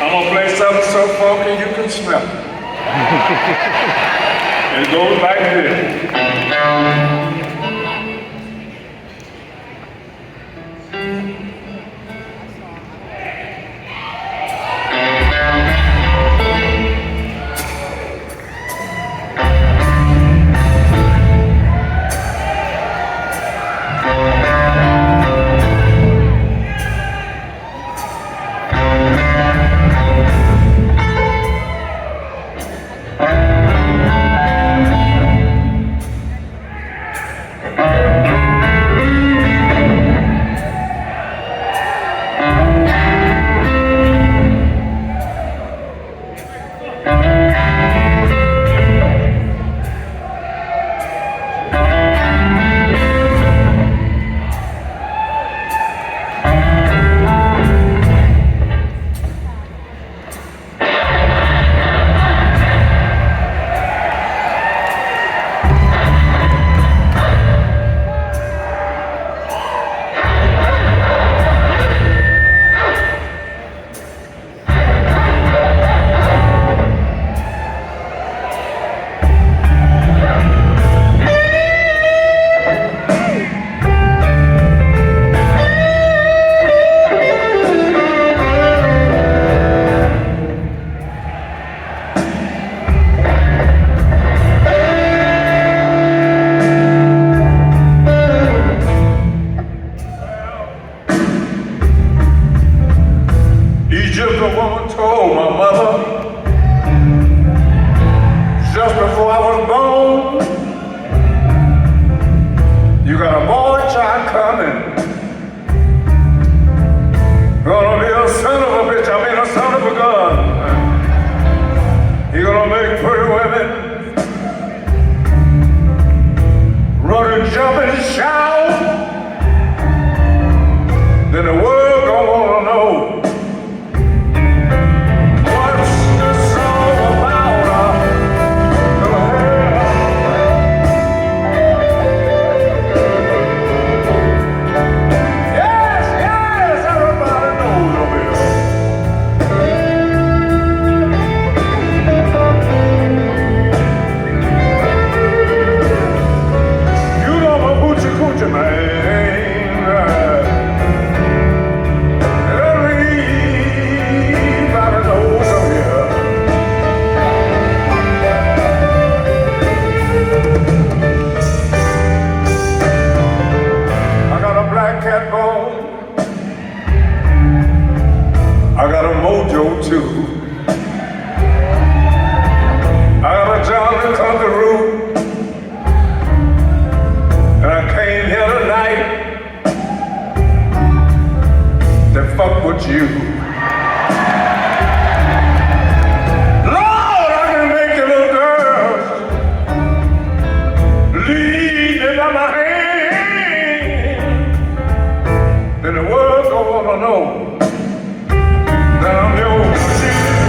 I'm gonna play something so funky you can smell it. It goes like this. Egypt, a woman told my mother just before I was born, you got a boy child coming. Gonna be a son of a bitch, I mean a son of a gun. He gonna make pretty women run and jump and shout. Then the world gonna wanna know I got a mojo too. I got a John Conqueror, and I came here tonight to fuck with you. Lord, I can make you little girls lead me by my hand. Then the world don't wanna know that I'm your shit.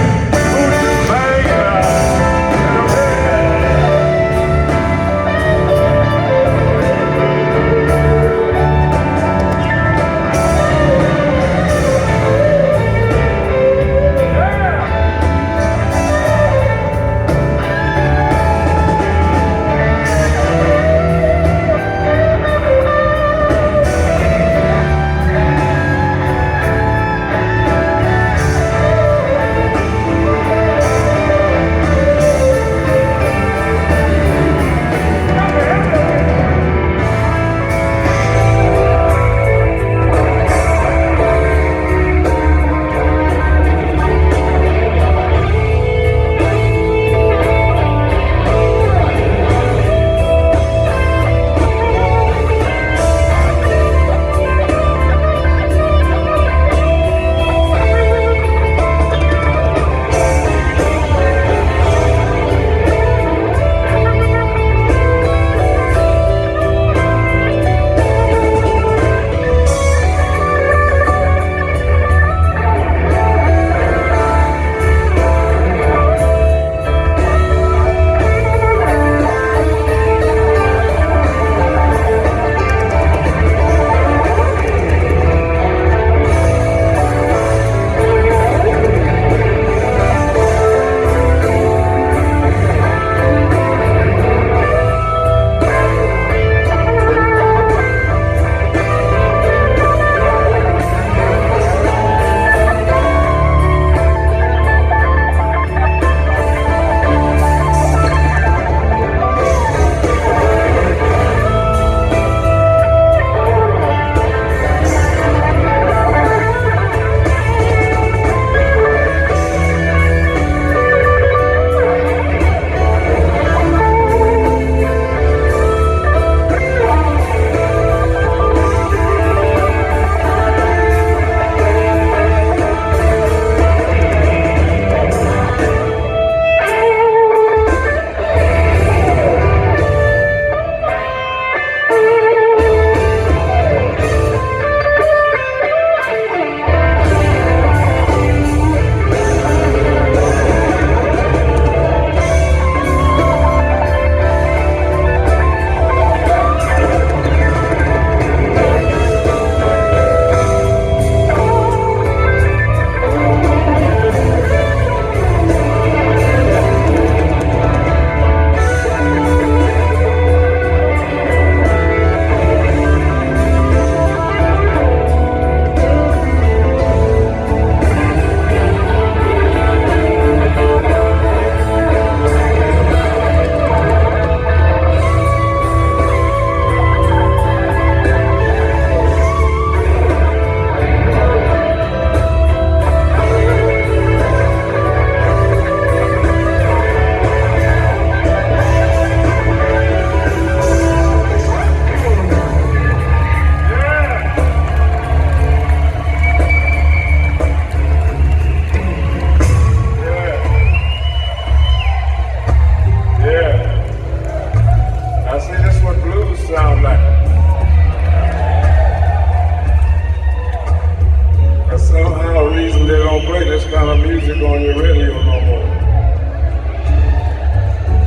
this kind of music on your radio no more.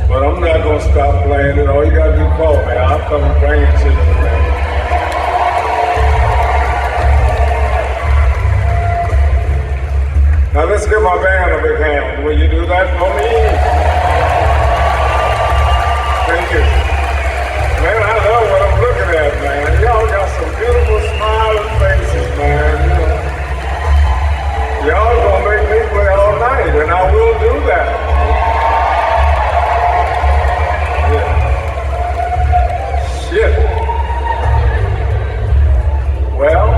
But I'm not gonna stop playing it. All you gotta do is call me. I'll come and bring it to you. Now let's give my band a big hand. Will you do that for me? Thank you. Man, I love what I'm looking at, man. Y'all got some beautiful smiling faces, man. Y'all gonna make me play all night, and I will do that. Yeah. Shit. Well,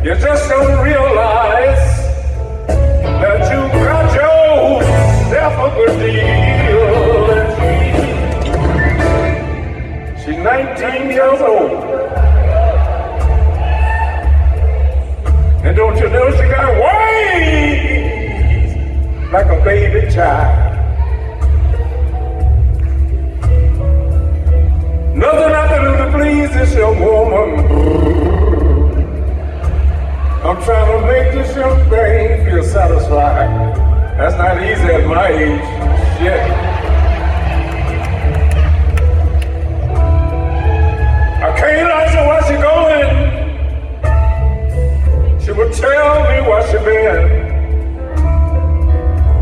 you just don't realize that you got yourself a good deal. She's 19 years old. And don't you know she got ways like a baby child. Nothing I can do to please this young woman. I'm trying to make this young thing feel satisfied. That's not easy at my age. Shit. I can't ask her where she going. She would tell me where she been.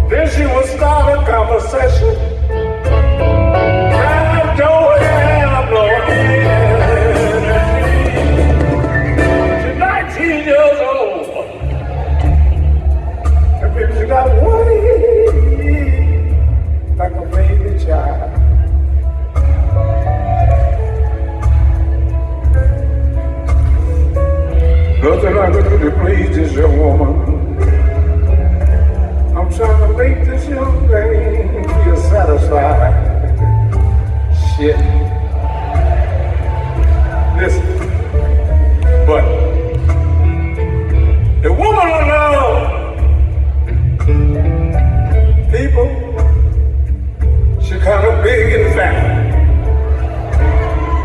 Then she would start a conversation. I don't have no energy. She's 19 years old. You got ways like a baby child. Nothing I can do to please this young woman. I'm trying to make this young thing feel satisfied. Shit. Listen. But the woman alone, people, she kind of big and fat.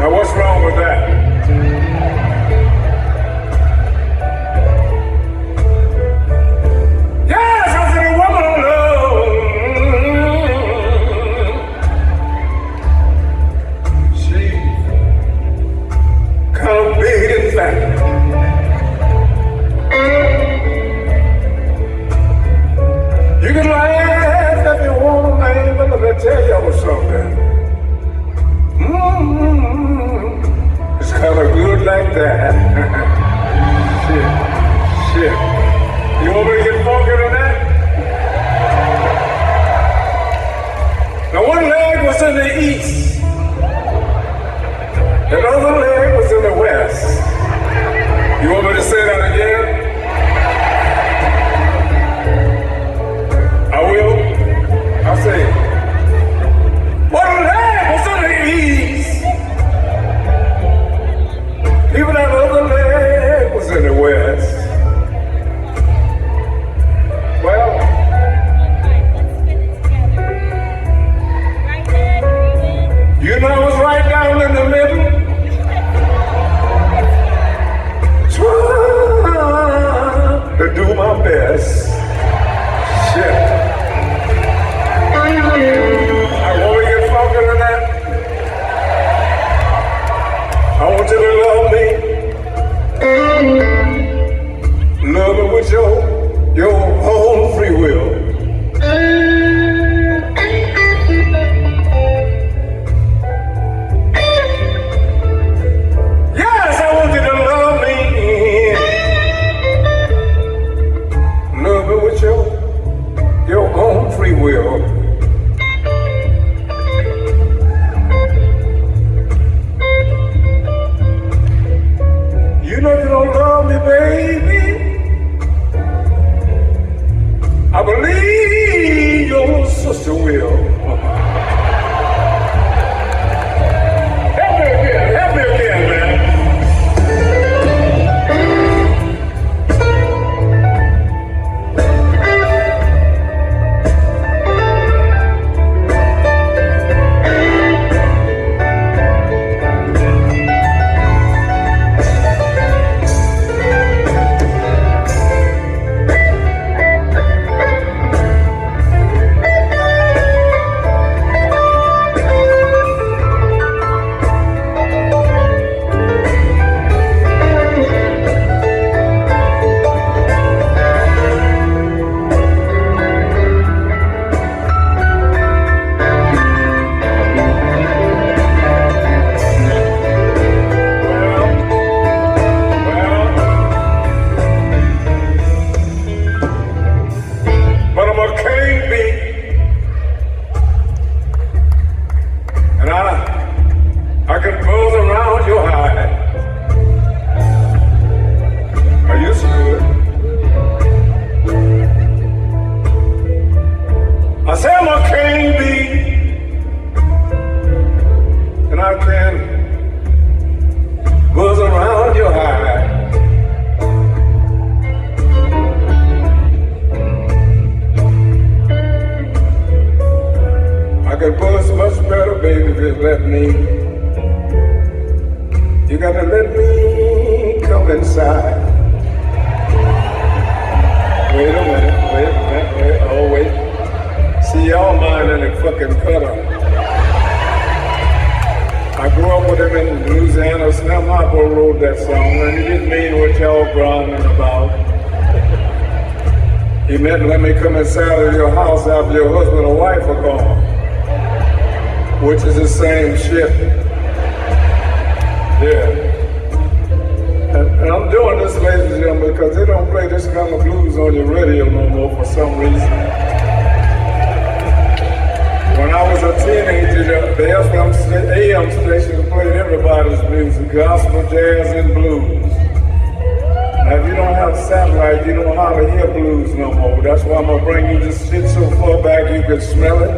Now what's wrong with that? Yes, I said a woman alone. She kind of big and fat. You can laugh if you want, man, but let me tell y'all something. It's kind of good like that. Shit. You want me to get funky on that? Now one leg was in the east, and the other leg was in the west. You want me to say that again? I will. I'll say it. One leg was in the east. Even that other leg was in the west. Well, will. Help me again, man. I can buzz around your hide. I used to do it. I say I'm a king bee, and I can buzz around your hide. I can buzz much better, baby, if you let me. You gotta let me come inside. Wait a minute, oh wait. See, y'all minding the fucking cutter. I grew up with him in Louisiana. Snap Marco wrote that song, and he didn't mean what y'all growling about. He meant let me come inside of your house after your husband or wife are gone, which is the same shit. Yeah. And I'm doing this, ladies and gentlemen, because they don't play this kind of blues on your radio no more for some reason. When I was a teenager, the AM station played everybody's music, gospel, jazz, and blues. Now, if you don't have satellite, you don't hardly hear blues no more. That's why I'm going to bring you this shit so far back you can smell it.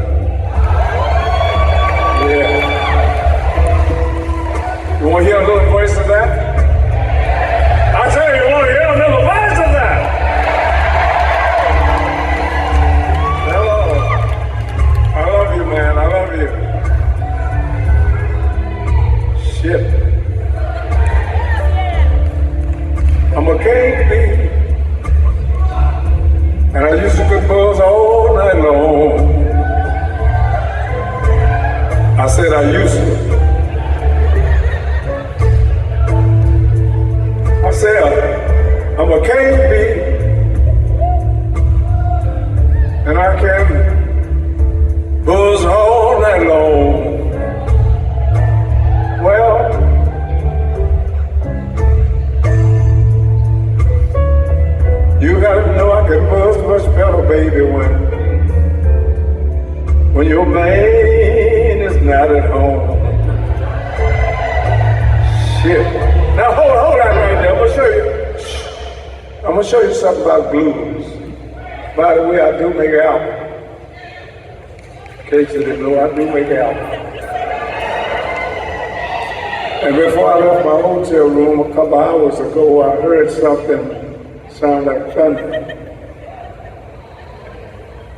Yeah. You want to hear a little voice of that? I tell you, you want to hear a little voice of that? Hello. I love you, man. I love you. Shit. I'm a king bee, and I used to compose all night long. I said I used to. I said, I'm a king bee, and I can buzz all night long. Well, you gotta know I can buzz much better, baby, when your man is not at home. Shit. Now hold on right there. I'm gonna show you something about blues. By the way, I do make an album. In case you didn't know, I do make an album. And before I left my hotel room a couple hours ago, I heard something sound like thunder.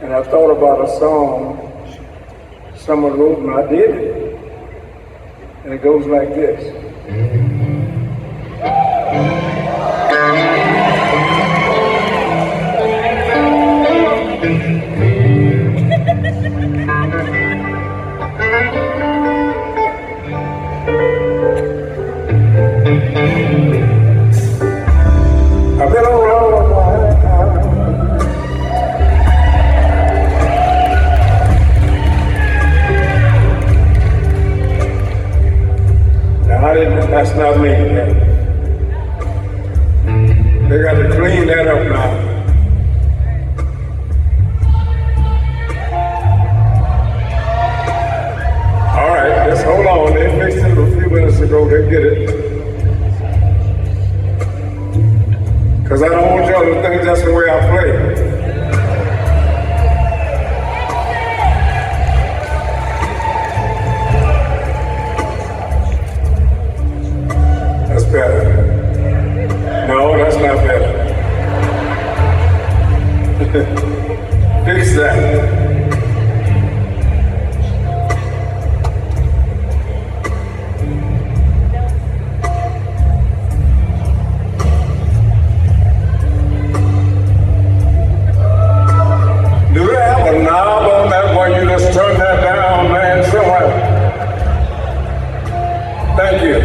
And I thought about a song someone wrote, and I did it. And it goes like this. I've been around a while. Now that's not me. They got to clean that up now. All right, just hold on. They fixed it a few minutes ago. They get it. Because I don't want y'all to think that's the way I play. turn that down, man, somewhere. Thank you.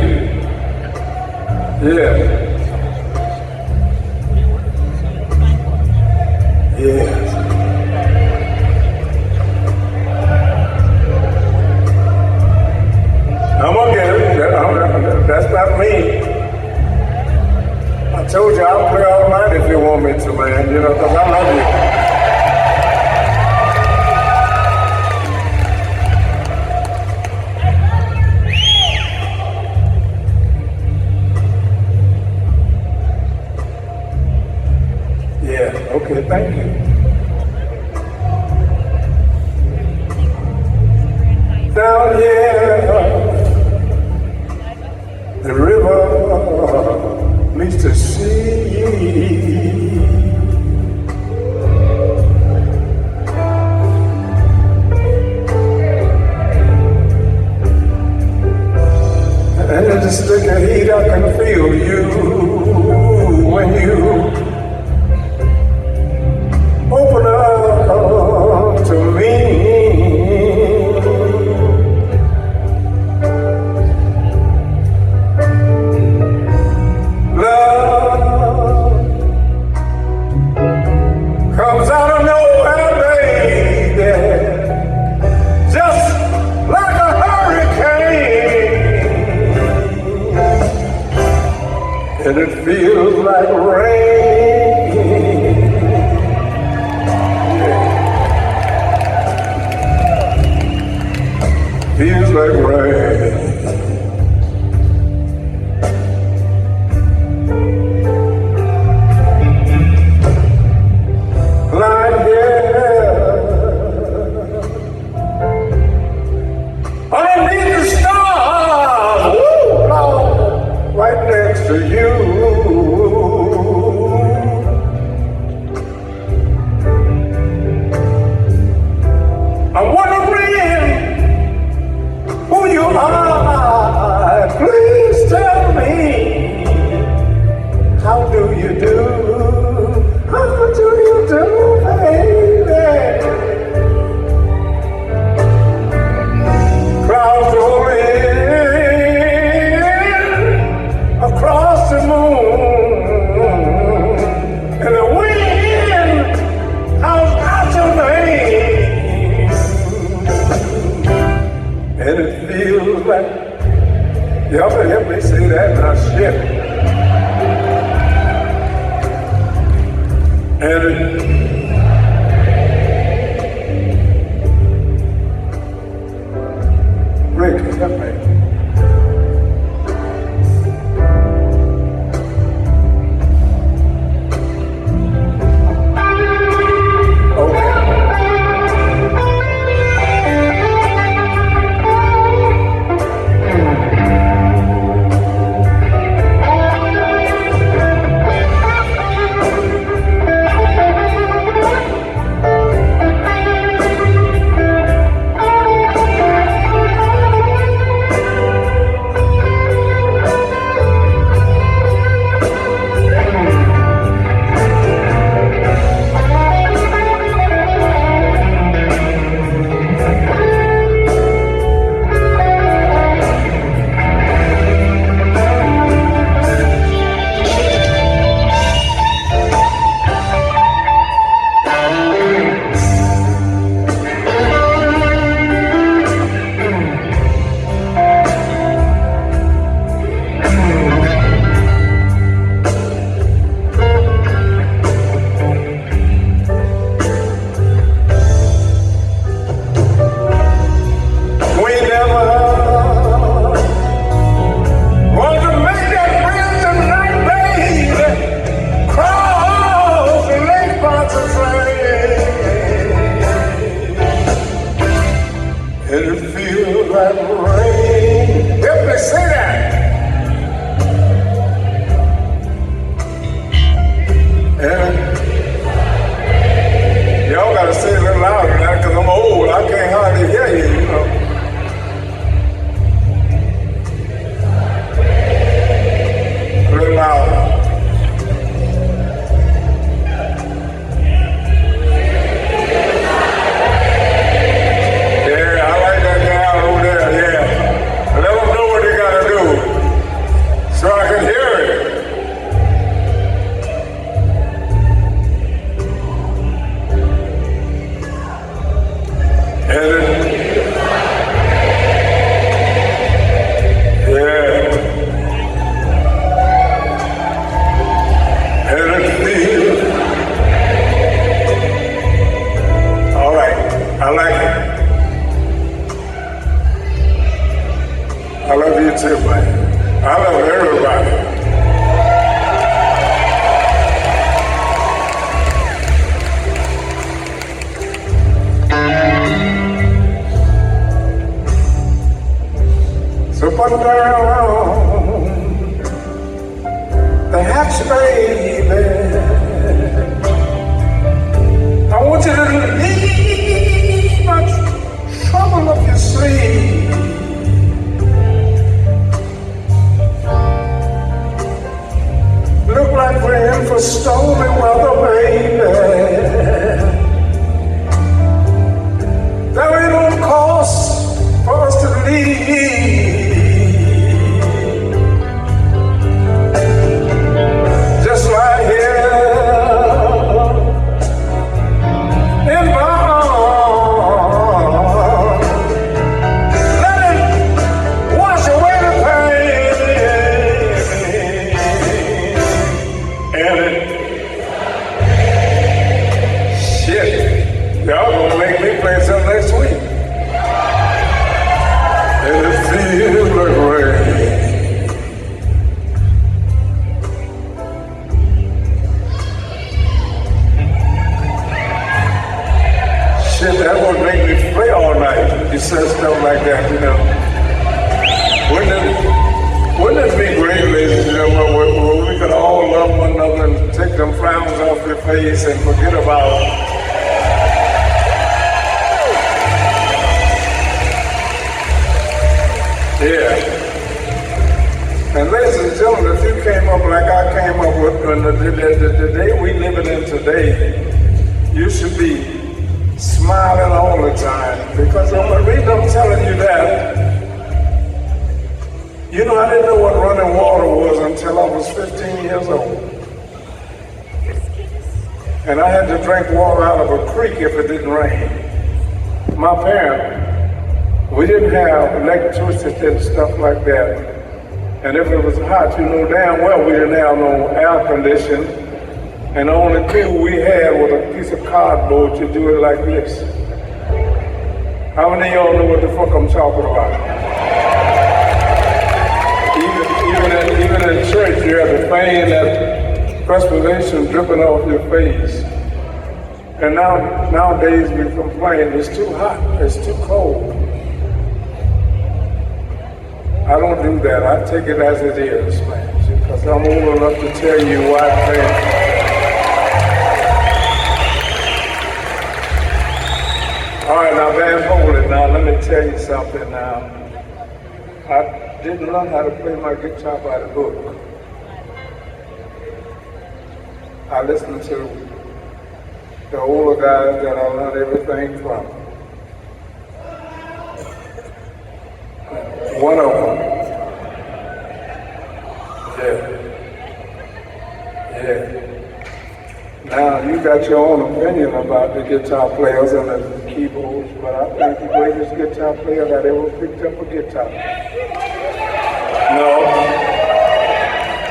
Yeah. Yes. I'm gonna get it. That's not me. I told you I'll play all night if you want me to, man. You know, because I love you. Yeah, okay, thank you. Down here, the river meets the sea. And in the stick of heat, I can feel you when you open up to me. Love comes out of nowhere, baby, just like a hurricane, and it feels like rain. Feels like rain. Lying here underneath the stars, woo, Lord, right next to you. I'm wondering who you are. Please tell me, how do you do? How do you do, baby? Clouds rolling across the moon, and the wind howls out your name, and it feels like, y'all better help me say that now, shit. And Rick, help me. I love you too, man. I love everybody. So put down the hatch, baby. I want you to leave much trouble up your sleeve. Look like we're in for stormy weather, baby. There ain't no cost for us to leave. Just right here in my arms. Let it wash away the pain. And it, shit, y'all gonna make me play some next week. And it feels like rain. Shit, that would make me play all night. You said stuff like that, you know. Wouldn't it be great, ladies and gentlemen, where we could all love one another and take them frowns off your face and forget about yeah. And ladies and gentlemen, if you came up like I came up with the day we living in today, you should be smiling all the time. Because the reason I'm telling you that, you know, I didn't know what running water was until I was 15 years old. And I had to drink water out of a creek if it didn't rain. My parents, we didn't have electricity and stuff like that. And if it was hot, you know damn well we didn't have no air conditioning. And the only tool we had was a piece of cardboard to do it like this. How many of y'all know what the fuck I'm talking about? Even in church, you have the pain, that perspiration dripping off your face. And nowadays we complain, it's too hot, it's too cold. I don't do that. I take it as it is, man, because I'm old enough to tell you why things. All right, now, man, hold it. Now, let me tell you something now. I didn't learn how to play my guitar by the book. I listened to the older guys that I learned everything from. One of them. Yeah. Now, you got your own opinion about the guitar players and the keyboards, but I think the greatest guitar player that ever picked up a guitar.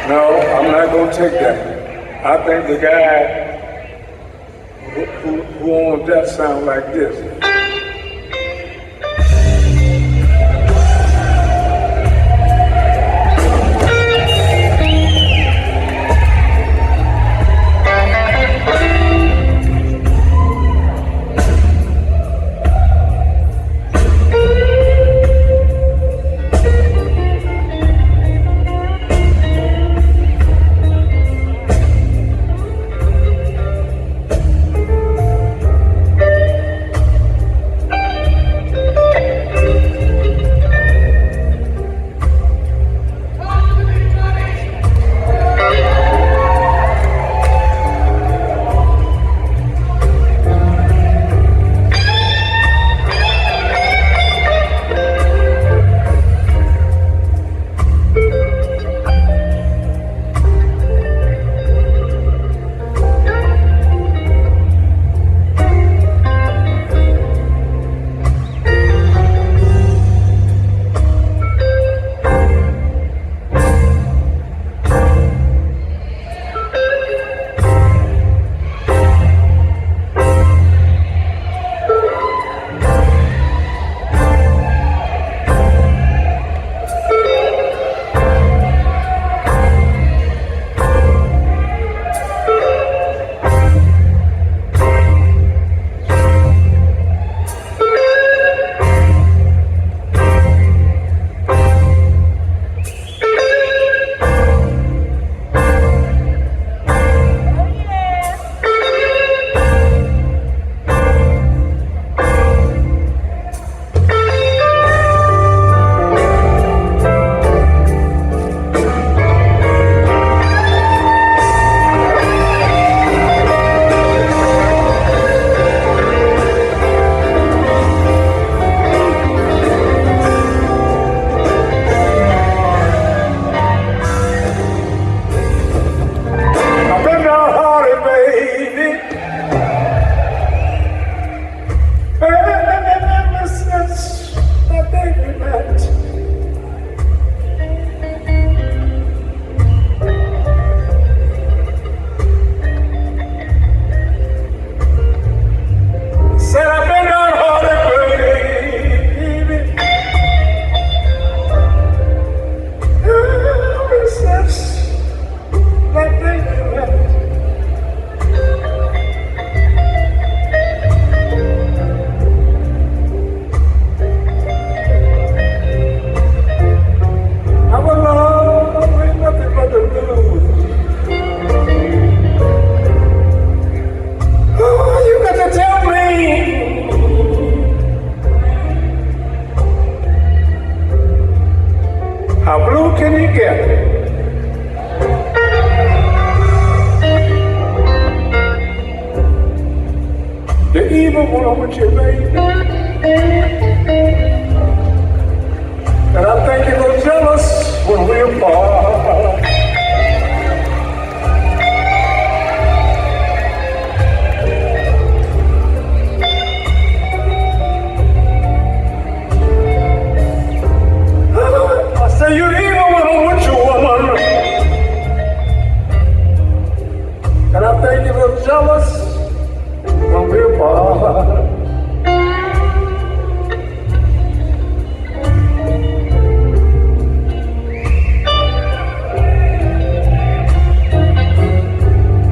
No, I'm not going to take that. I think the guy who owns that sound like this. How blue can you get? The evil one with you, baby. And I think you're gonna jealous when we're apart. I say you evil when I'm with you, woman. And I think you're gonna jealous when we're apart.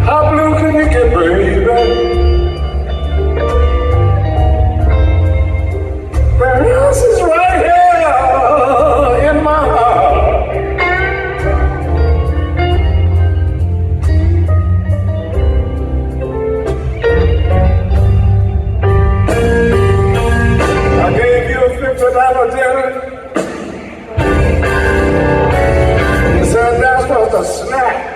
How blue can you get, baby? The house is right here in my heart. I gave you a $50 dinner. You said that was a snack.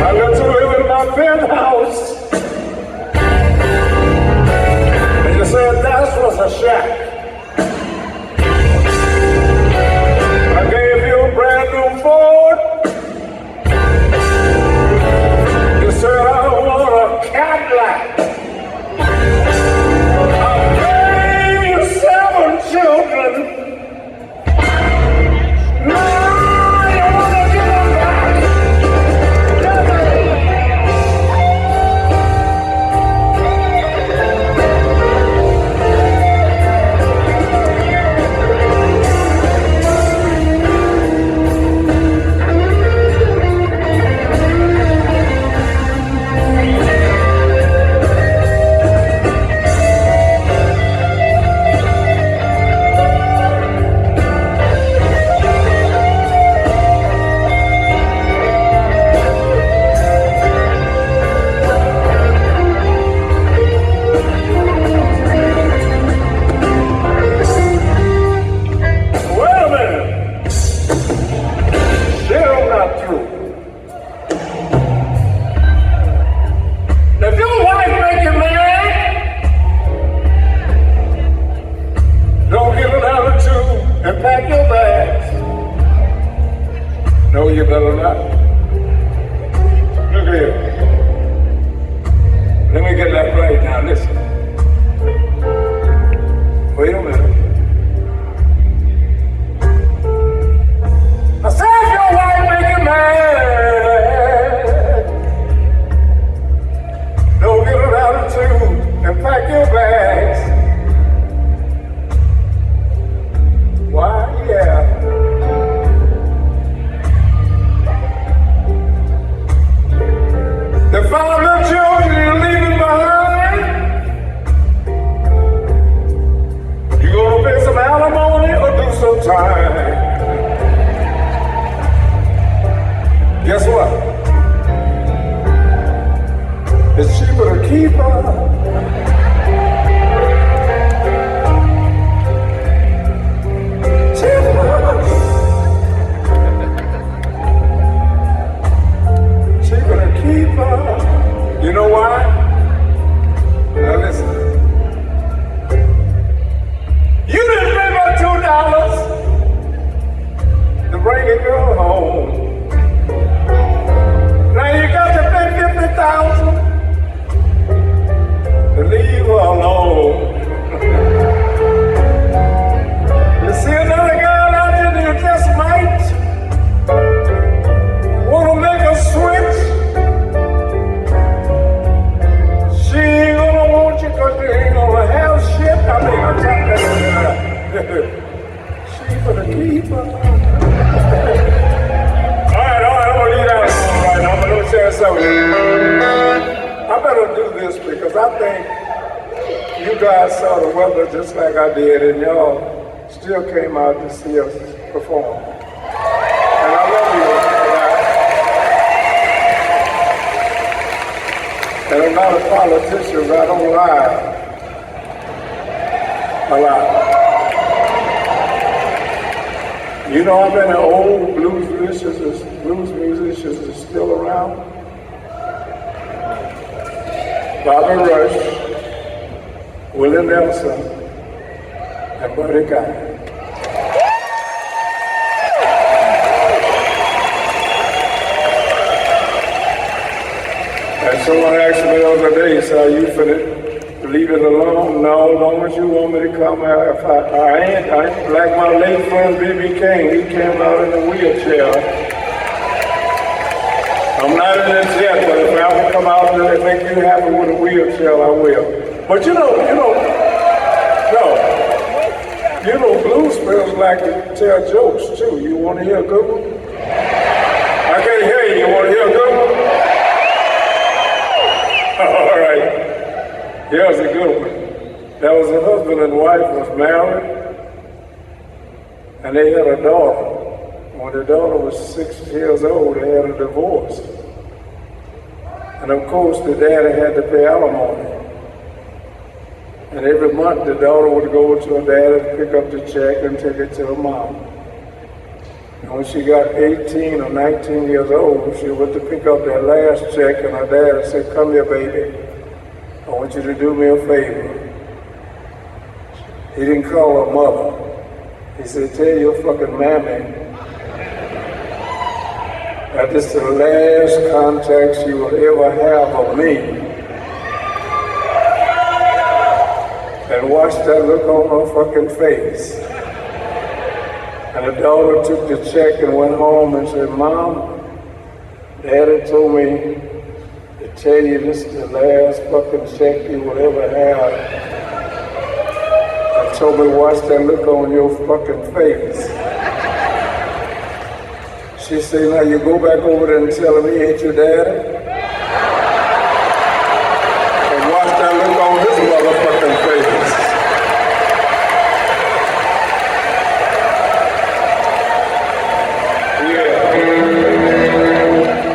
I let you live in my penthouse. And you said that was a shack. I gave you a brand new Ford. You said I want a Cadillac. I gave you 7 children. Now you want to give them back. And pack your bags. No, you better not. Look here. Let me get that right now. Listen. Wait a minute. I said if your wife make you mad, don't get an attitude and pack your bags. Why, yeah. The 5 little children you're leaving behind, you gonna pay some alimony or do some time? Guess what? It's cheaper to keep her. You know why? Now listen. You didn't pay my $2 to bring a girl home. Now you got to pay $50,000 to leave her alone. You see another girl out there that you just might want to make a switch. She ain't gonna want you because you ain't gonna have shit. I mean, I'm talking about she gonna keep her. All right, I'm gonna leave that alone right now, but let me share something. I better do this because I think you guys saw the weather just like I did, and y'all still came out to see us perform. And I love you for that. And I'm not a politician, but I don't lie a lot. You know how many old blues musicians are still around? Bobby Rush, Willie Nelson, and Buddy Guy. And someone asked me the other day, so you finna leave it alone? No, as long as you want me to come out. I ain't like my late friend B.B. King, he came out in a wheelchair. I'm not in the jet, but if I have to come out there and make you happy with a wheelchair, I will. But you know, blues spells like to tell jokes too. You want to hear a good one? I can't hear you. You want to hear a good one? All right. Here's a good one. There was a husband and wife was married, and they had a daughter. When the daughter was 6 years old, they had a divorce. And of course, the daddy had to pay alimony. And every month, the daughter would go to her dad and pick up the check and take it to her mom. And when she got 18 or 19 years old, she went to pick up that last check, and her dad said, "Come here, baby. I want you to do me a favor." He didn't call her mother. He said, "Tell your fucking mammy that this is the last contact she will ever have of me." And watch that look on her fucking face. And the daughter took the check and went home and said, "Mom, Daddy told me to tell you this is the last fucking check you will ever have. And told me watch that look on your fucking face." She said, "Now you go back over there and tell him he ain't your daddy. And watch that look on his motherfucking face." Yeah.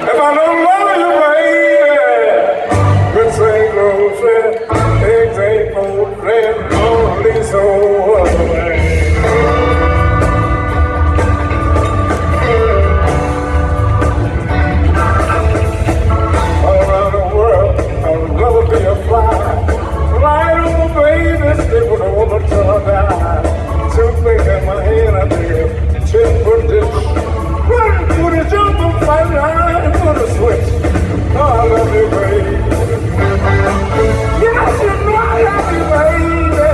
If I don't love you, baby, grits ain't grocery, eggs ain't poultry, only so man. Fly on, baby, stay with a woman till I die. Toothpick in my hand, I take a chip for this. Run for the jump and fight line for the switch. Oh, I love you, baby. Yes, you know I love you, baby.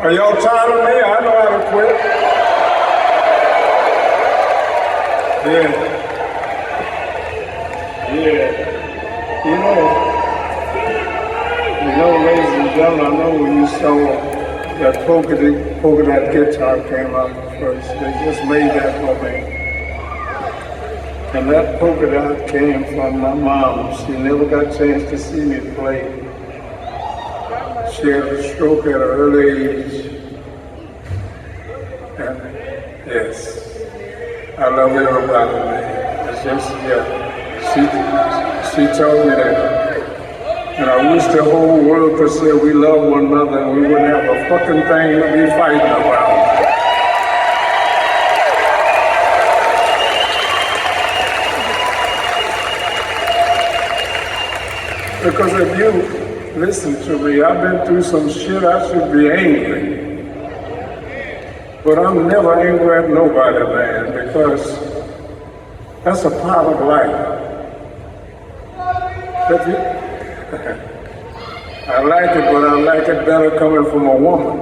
Are y'all tired of me? I know how to quit. Yeah. Ladies and gentlemen, I know when you saw that polka dot guitar came out first, they just made that for me. And that polka dot came from my mom. She never got a chance to see me play. She had a stroke at an early age. And yes, I love everybody, man. It's just, she told me that. And I wish the whole world could say we love one another and we wouldn't have a fucking thing to be fighting about. Because if you listen to me, I've been through some shit, I should be angry. But I'm never angry at nobody, man, because that's a part of life. I like it, but I like it better coming from a woman.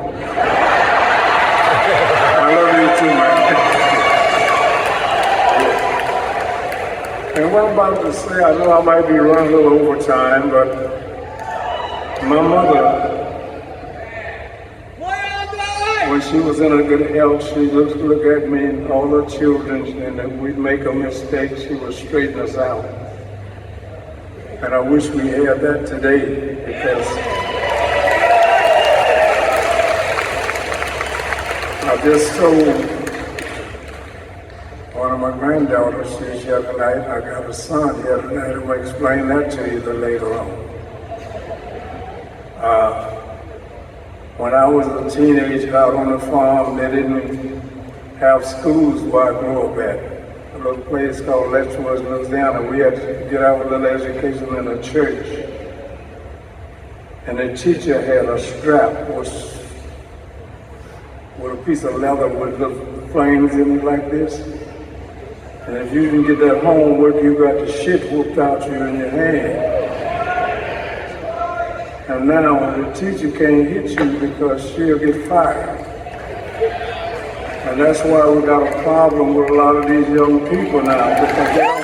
I love you too, man. And what I'm about to say, I know I might be running a little over time, but my mother, when she was in her good health, she look at me and all her children, and if we'd make a mistake, she would straighten us out. And I wish we had that today, because I just told one of my granddaughters the other night, I got a son the other night, and I'll explain that to you later on. When I was a teenager out on the farm, they didn't have schools where I grew up at. A little place called Letchworth, Louisiana. We had to get our little education in a church. And the teacher had a strap with a piece of leather with little flames in it like this. And if you didn't get that homework, you got the shit whooped out you in your hand. And now the teacher can't hit you because she'll get fired. And that's why we got a problem with a lot of these young people now, because they don't.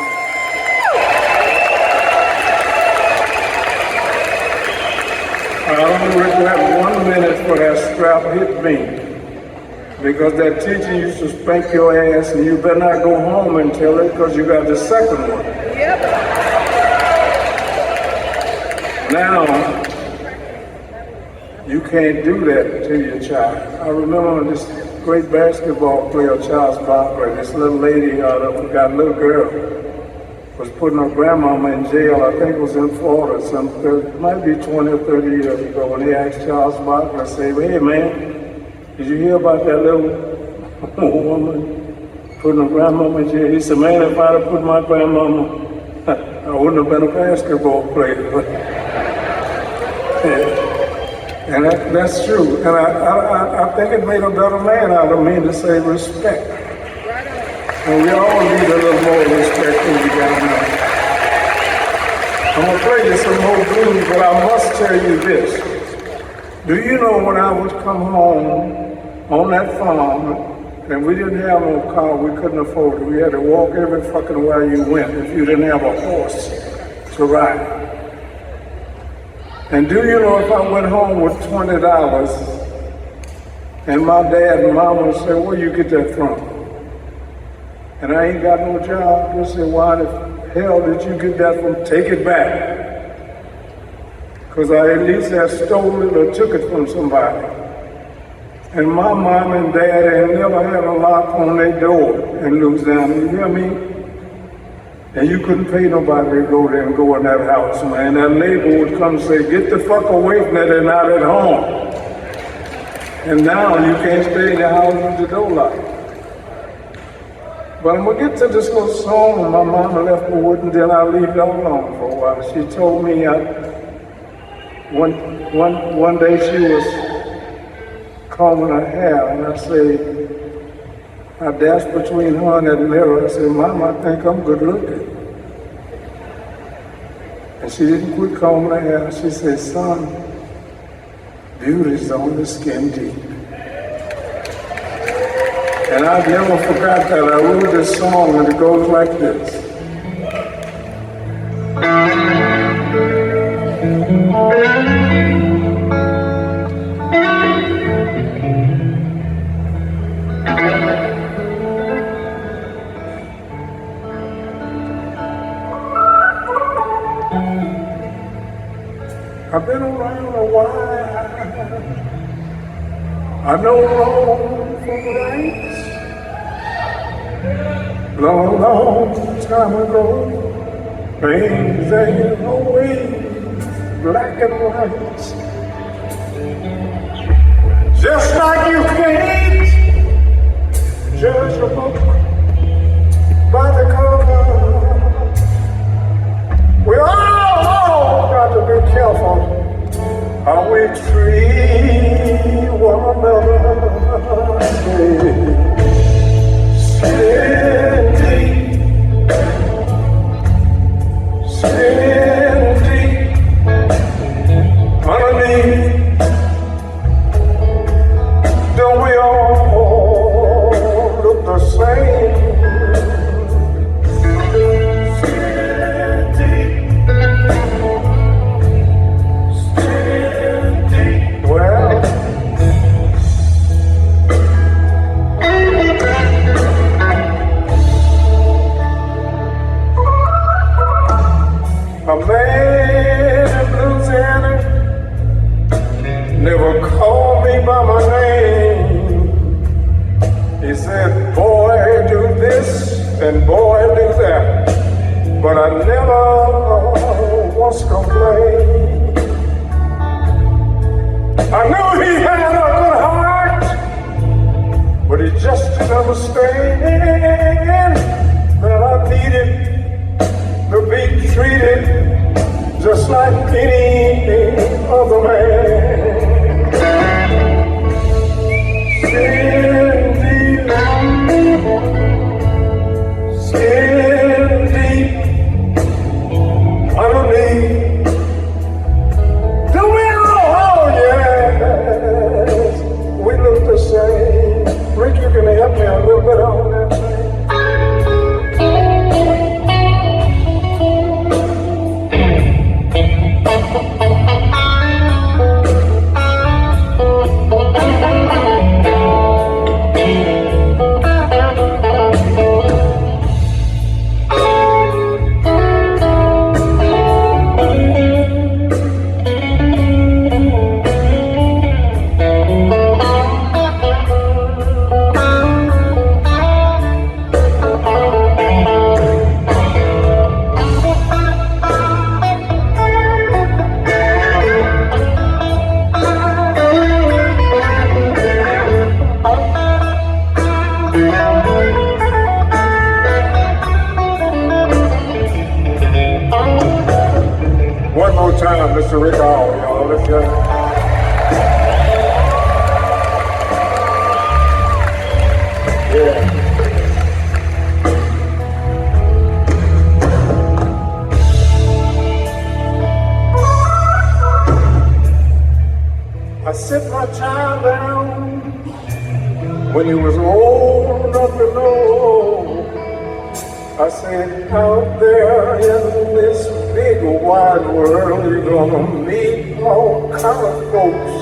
I don't regret 1 minute for that strap hit me. Because that teacher used to spank your ass and you better not go home and tell it because you got the second one. Yep. Now, you can't do that to your child. I remember this great basketball player, Charles Barkley, this little lady got a little girl, was putting her grandmama in jail. I think it was in Florida, it might be 20 or 30 years ago, when they asked Charles Barkley, say, hey man, did you hear about that little woman putting her grandmama in jail? He said, man, if I'd have put my grandmama, I wouldn't have been a basketball player. And that's true. And I think it made a better man out of me to say respect. And we all need a little more respect than we got now. I'm going to play you some more blues, but I must tell you this. Do you know when I would come home on that farm, and we didn't have no car, we couldn't afford it. We had to walk every fucking way you went if you didn't have a horse to ride. And do you know if I went home with $20 and my dad and mama said, where you get that from? And I ain't got no job. They said, why the hell did you get that from? Take it back. Because I at least had stolen it or took it from somebody. And my mom and dad had never had a lock on their door in Louisiana, you hear me? And you couldn't pay nobody to go there and go in that house, man. That neighbor would come and say, get the fuck away from there, they're not at home. And now you can't stay in the house with the door locked. But I'm gonna get to this little song, and my mama left me with, and then I'll leave it alone for a while. She told me one day she was combing her hair, and I dashed between her and that mirror. I said, Mom, I think I'm good looking. And she didn't quit combing her hair. She said, son, beauty's on the skin deep. And I've never forgot that. I wrote this song and it goes like this. I've been around a while. I know wrong from right. Long, long time ago, things ain't always black and white. Just like you can't judge a book by the cover. We all got to be careful how we treat one another. Skin deep, underneath. Don't we all look the same? A man in Louisiana never called me by my name. He said, boy, do this and boy, do that. But I never once complained. I knew he had a good heart, but he just didn't understand that I needed to be treated just like any other man. Skin deep, underneath. Do we all? Oh yes, we look the same. Rick, you can help me a little bit on that thing. One more time, Mr. Rick Hall, y'all. Let's go. Yeah. I sit my child down when he was old enough to know. I said, out there in this big wide world, you're gonna meet all kind of folks.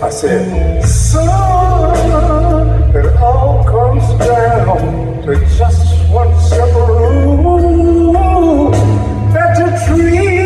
I said, son, it all comes down to just one simple rule, that you treat